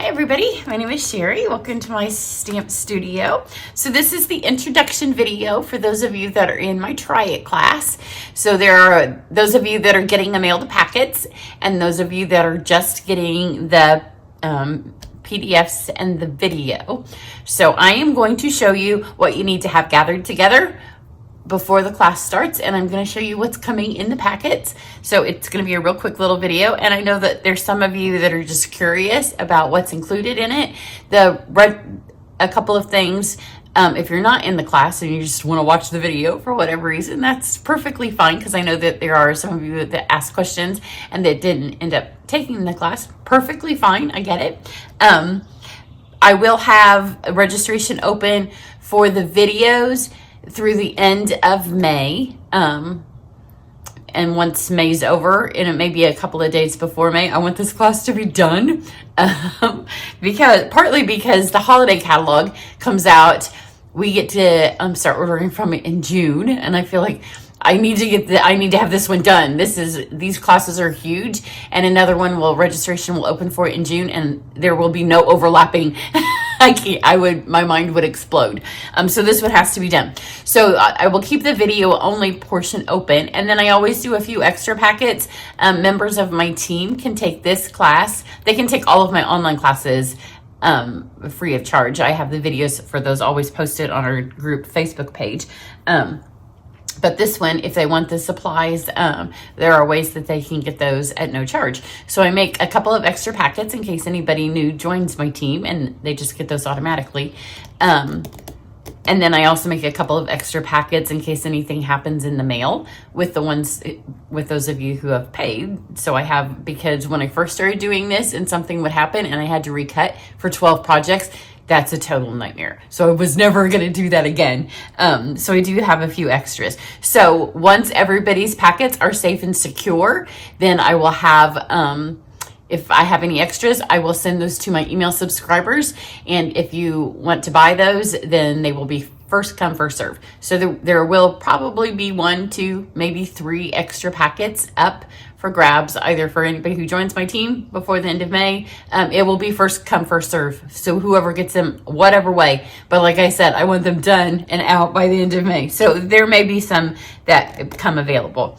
Hi everybody, my name is Cheri. Welcome to my stamp studio. So this is the introduction video for those of you that are in my Try It class. So there are those of you that are getting the mailed packets and those of you that are just getting the PDFs and the video. So I am going to show you what you need to have gathered together before the class starts, and I'm going to show you what's coming in the packets. So it's going to be a real quick little video, and I know that there's some of you that are just curious about what's included in it. A couple of things, if you're not in the class and you just want to watch the video for whatever reason, that's perfectly fine, because I know that there are some of you that asked questions and that didn't end up taking the class. Perfectly fine, I get it. I will have a registration open for the videos through the end of May. And once May's over, and it may be a couple of days before May, I want this class to be done. Partly because the holiday catalog comes out, we get to start ordering from it in June, and I feel like I need to have this one done. These classes are huge, and another one registration will open for it in June, and there will be no overlapping. My mind would explode. So this one has to be done. So I will keep the video only portion open, and then I always do a few extra packets. Members of my team can take this class. They can take all of my online classes free of charge. I have the videos for those always posted on our group Facebook page. But this one, if they want the supplies, there are ways that they can get those at no charge. So I make a couple of extra packets in case anybody new joins my team, and they just get those automatically. And then I also make a couple of extra packets in case anything happens in the mail with those of you who have paid. So I have, because when I first started doing this and something would happen and I had to recut for 12 projects, that's a total nightmare. So I was never going to do that again. So I do have a few extras. So once everybody's packets are safe and secure, then I will have, if I have any extras, I will send those to my email subscribers. And if you want to buy those, then they will be first come, first serve. So there will probably be 1, 2, maybe 3 extra packets up for grabs, either for anybody who joins my team before the end of May. It will be first come, first serve. So whoever gets them, whatever way. But like I said, I want them done and out by the end of May. So there may be some that come available.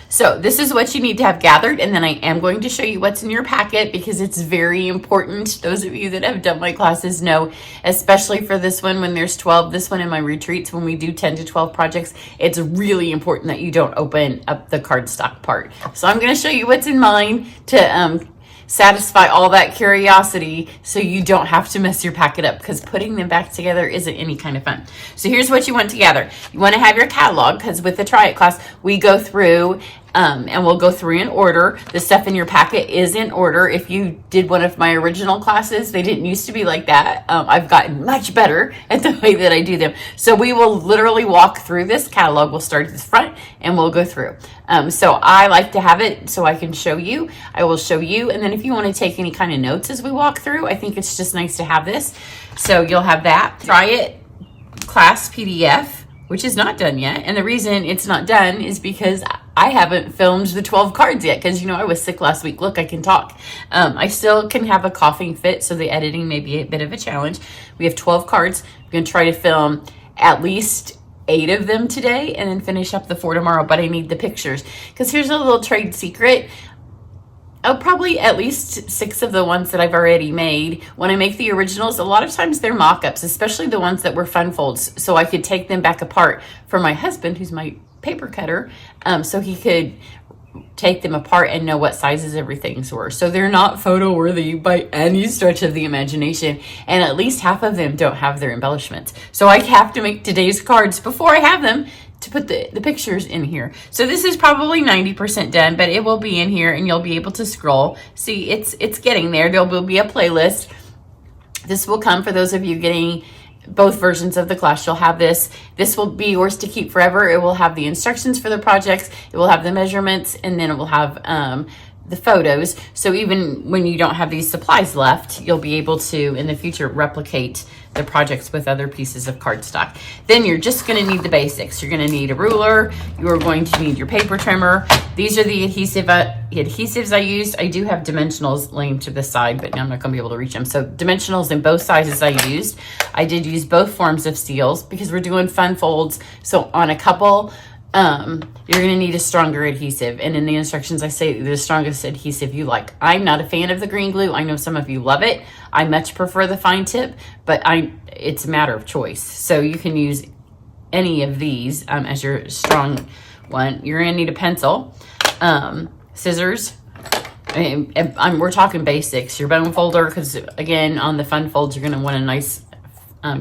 So this is what you need to have gathered, and then I am going to show you what's in your packet because it's very important. Those of you that have done my classes know, especially for this one, when there's 12, this one in my retreats, when we do 10 to 12 projects, it's really important that you don't open up the cardstock part. So I'm going to show you what's in mine to satisfy all that curiosity so you don't have to mess your packet up, because putting them back together isn't any kind of fun. So here's what you want to gather. You want to have your catalog, because with the Try It class, we go through and we'll go through in order. The stuff in your packet is in order. If you did one of my original classes, they didn't used to be like that. I've gotten much better at the way that I do them. So we will literally walk through this catalog. We'll start at the front and we'll go through. So I like to have it so I can show you. I will show you. And then if you want to take any kind of notes as we walk through, I think it's just nice to have this. So you'll have that. Try It class PDF, which is not done yet. And the reason it's not done is because I haven't filmed the 12 cards yet, because I was sick last week. Look, I can talk. I still can have a coughing fit, so the editing may be a bit of a challenge. We have 12 cards. I'm going to try to film at least 8 of them today and then finish up the 4 tomorrow, but I need the pictures. Because here's a little trade secret. Probably at least 6 of the ones that I've already made. When I make the originals, a lot of times they're mock-ups, especially the ones that were fun folds, so I could take them back apart for my husband, who's my paper cutter, so he could take them apart and know what sizes everything's were. So they're not photo worthy by any stretch of the imagination, and at least half of them don't have their embellishments. So I have to make today's cards before I have them to put the pictures in here. So this is probably 90% done, but it will be in here and you'll be able to scroll. See, it's getting there. There will be a playlist. This will come for those of you getting both versions of the class. You'll have this. This will be yours to keep forever. It will have the instructions for the projects. It will have the measurements, and then it will have the photos. So even when you don't have these supplies left, you'll be able to, in the future, replicate the projects with other pieces of cardstock. Then you're just going to need the basics. You're going to need a ruler. You're going to need your paper trimmer. These are the adhesives I used. I do have dimensionals laying to the side, but I'm not going to be able to reach them. So dimensionals in both sizes I used. I did use both forms of seals because we're doing fun folds. So on a couple, you're going to need a stronger adhesive. And in the instructions, I say the strongest adhesive you like. I'm not a fan of the green glue. I know some of you love it. I much prefer the fine tip, but it's a matter of choice. So you can use any of these as your strong one. You're going to need a pencil, scissors. We're talking basics. Your bone folder, because again, on the fun folds, you're going to want a nice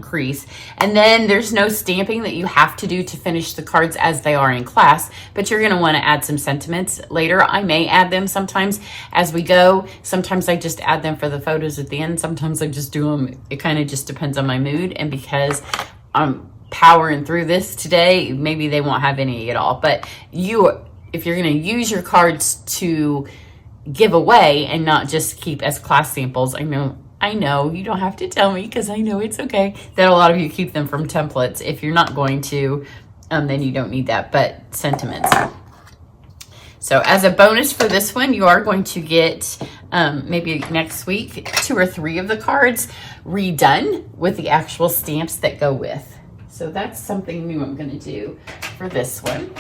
crease. And then there's no stamping that you have to do to finish the cards as they are in class, but you're going to want to add some sentiments later. I may add them sometimes as we go. Sometimes I just add them for the photos at the end. Sometimes I just do them. It kind of just depends on my mood. And because I'm powering through this today, maybe they won't have any at all. But if you're going to use your cards to give away and not just keep as class samples, I know you don't have to tell me because I know it's okay that a lot of you keep them from templates. If you're not going to, then you don't need that, but sentiments. So as a bonus for this one, you are going to get maybe next week 2 or 3 of the cards redone with the actual stamps that go with. So that's something new I'm going to do for this one.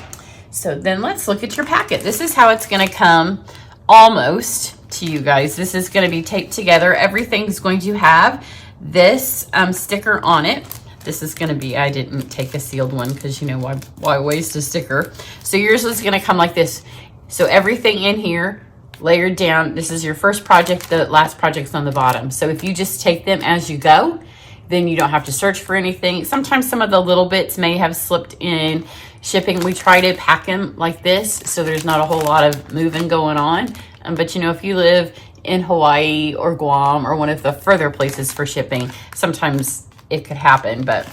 So then let's look at your packet. This is how it's going to come almost to you guys. This is going to be taped together. Everything's going to have this sticker on it. This is going to be, I didn't take a sealed one because why waste a sticker? So yours is going to come like this. So everything in here layered down. This is your first project. The last project's on the bottom. So if you just take them as you go, then you don't have to search for anything. Sometimes some of the little bits may have slipped in shipping. We try to pack them like this so there's not a whole lot of moving going on. But if you live in Hawaii or Guam or one of the further places for shipping, sometimes it could happen, but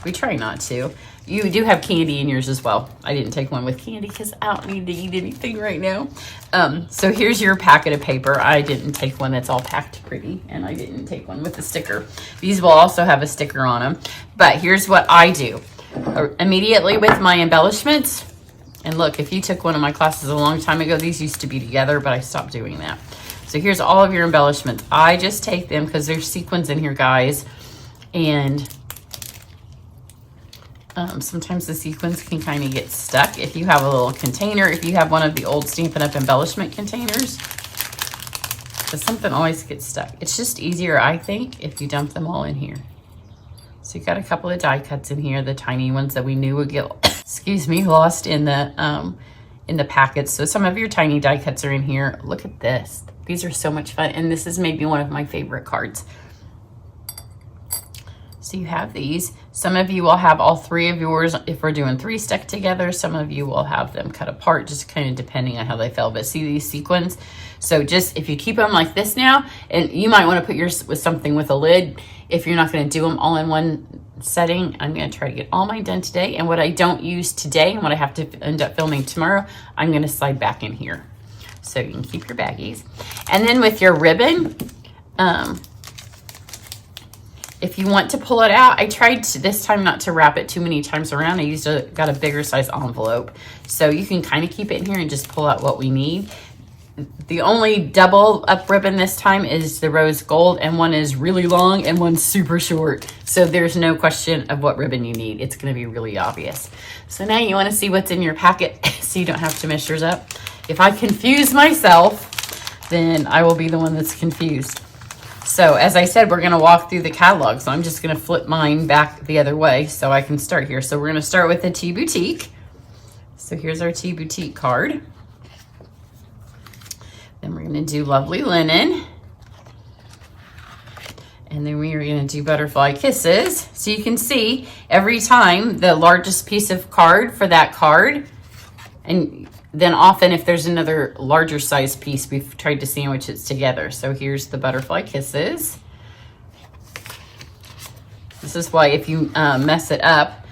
we try not to. You do have candy in yours as well. I didn't take one with candy because I don't need to eat anything right now. So here's your packet of paper. I didn't take one that's all packed pretty, and I didn't take one with a sticker. These will also have a sticker on them. But here's what I do. Immediately with my embellishments, and look, if you took one of my classes a long time ago, these used to be together, but I stopped doing that. So here's all of your embellishments. I just take them because there's sequins in here, guys. And sometimes the sequins can kind of get stuck. If you have a little container, if you have one of the old Stampin' Up! Embellishment containers, because something always gets stuck. It's just easier, I think, if you dump them all in here. So you got a couple of die cuts in here, the tiny ones that we knew would get, lost in the packets. So some of your tiny die cuts are in here. Look at this. These are so much fun. And this is maybe one of my favorite cards. So you have these. Some of you will have all 3 of yours if we're doing 3 stuck together. Some of you will have them cut apart, just kind of depending on how they fell. But see these sequins? So just if you keep them like this now, and you might want to put yours with something with a lid if you're not going to do them all in one setting. I'm going to try to get all mine done today. And what I don't use today and what I have to end up filming tomorrow, I'm going to slide back in here. So you can keep your baggies. And then with your ribbon, if you want to pull it out, I tried this time not to wrap it too many times around. I got a bigger size envelope. So you can kind of keep it in here and just pull out what we need. The only double up ribbon this time is the rose gold, and one is really long and one's super short. So there's no question of what ribbon you need. It's going to be really obvious. So now you want to see what's in your packet so you don't have to mess yours up. If I confuse myself, then I will be the one that's confused. So as I said, we're going to walk through the catalog. So I'm just going to flip mine back the other way so I can start here. So we're going to start with the Tea Boutique. So here's our Tea Boutique card. Then we're going to do Lovely Linen. And then we are going to do Butterfly Kisses. So you can see every time the largest piece of card for that card. And then often if there's another larger size piece, we've tried to sandwich it together. So here's the Butterfly Kisses. This is why if you mess it up.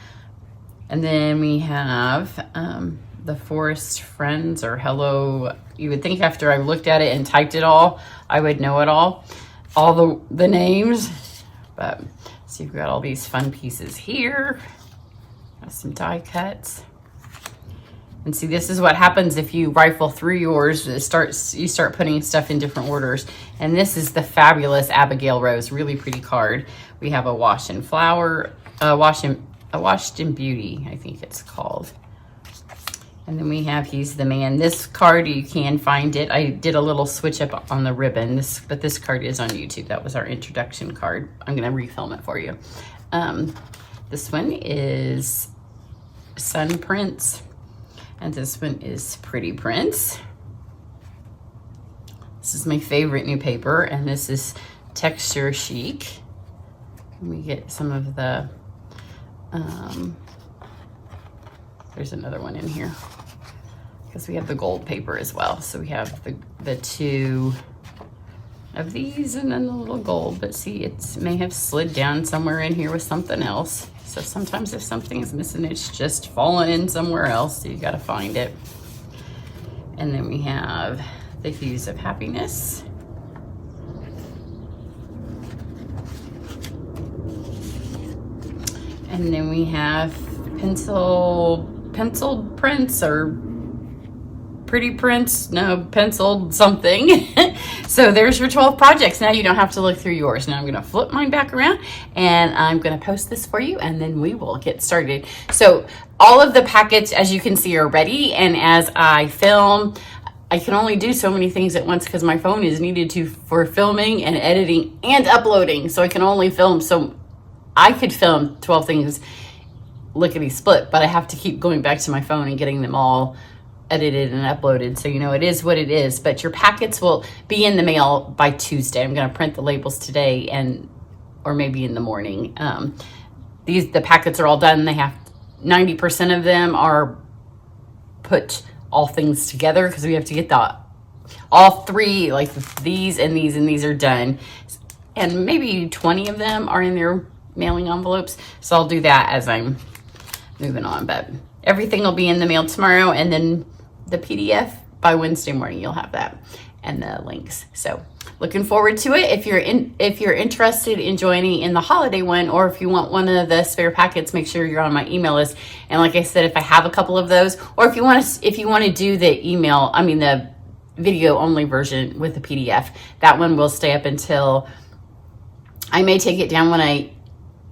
And then we have the Forest Friends or Hello. You would think after I looked at it and typed it all, I would know it all the names. But so you've got all these fun pieces here. Got some die cuts. And see, this is what happens if you rifle through yours. You start putting stuff in different orders. And this is the fabulous Abigail Rose, really pretty card. We have a Wash and Flower, Washed in Beauty, I think it's called. And then we have He's the Man. This card, you can find it. I did a little switch up on the ribbon, but this card is on YouTube. That was our introduction card. I'm gonna refilm it for you. This one is Sun Prince. And this one is Pretty Prince. This is my favorite new paper, and this is Texture Chic. Let me get some of the, there's another one in here, because we have the gold paper as well. So we have the two of these and then the little gold, but see, it may have slid down somewhere in here with something else. So sometimes if something is missing, it's just fallen in somewhere else. So you got to find it. And then we have the Hues of Happiness. And then we have penciled prints or pretty prints, no, penciled something. So there's your 12 projects. Now you don't have to look through yours. Now I'm gonna flip mine back around and I'm gonna post this for you, and then we will get started. So all of the packets, as you can see, are ready. And as I film, I can only do so many things at once because my phone is needed for filming and editing and uploading. So I can only film, so I could film 12 things lickety split, but I have to keep going back to my phone and getting them all edited and uploaded. So, you know, it is what it is, but your packets will be in the mail by Tuesday. I'm going to print the labels today or maybe in the morning. The packets are all done. They have 90% of them are put all things together because we have to get all three, like these and these are done. And maybe 20 of them are in their mailing envelopes. So I'll do that as I'm moving on, but everything will be in the mail tomorrow, and then the PDF by Wednesday morning. You'll have that and the links. So looking forward to it. If you're interested in joining in the holiday one, or if you want one of the spare packets, make sure you're on my email list. And like I said, if I have a couple of those, or if you want to do the video only version with the PDF, that one will stay up until, I may take it down when I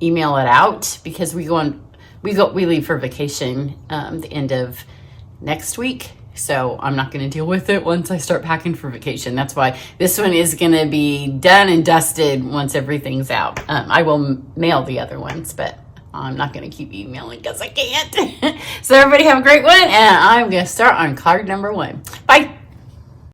email it out, because we leave for vacation the end of next week. So I'm not going to deal with it once I start packing for vacation. That's why this one is going to be done and dusted once everything's out. I will mail the other ones, but I'm not going to keep emailing because I can't. So everybody have a great one, and I'm going to start on card number 1. Bye.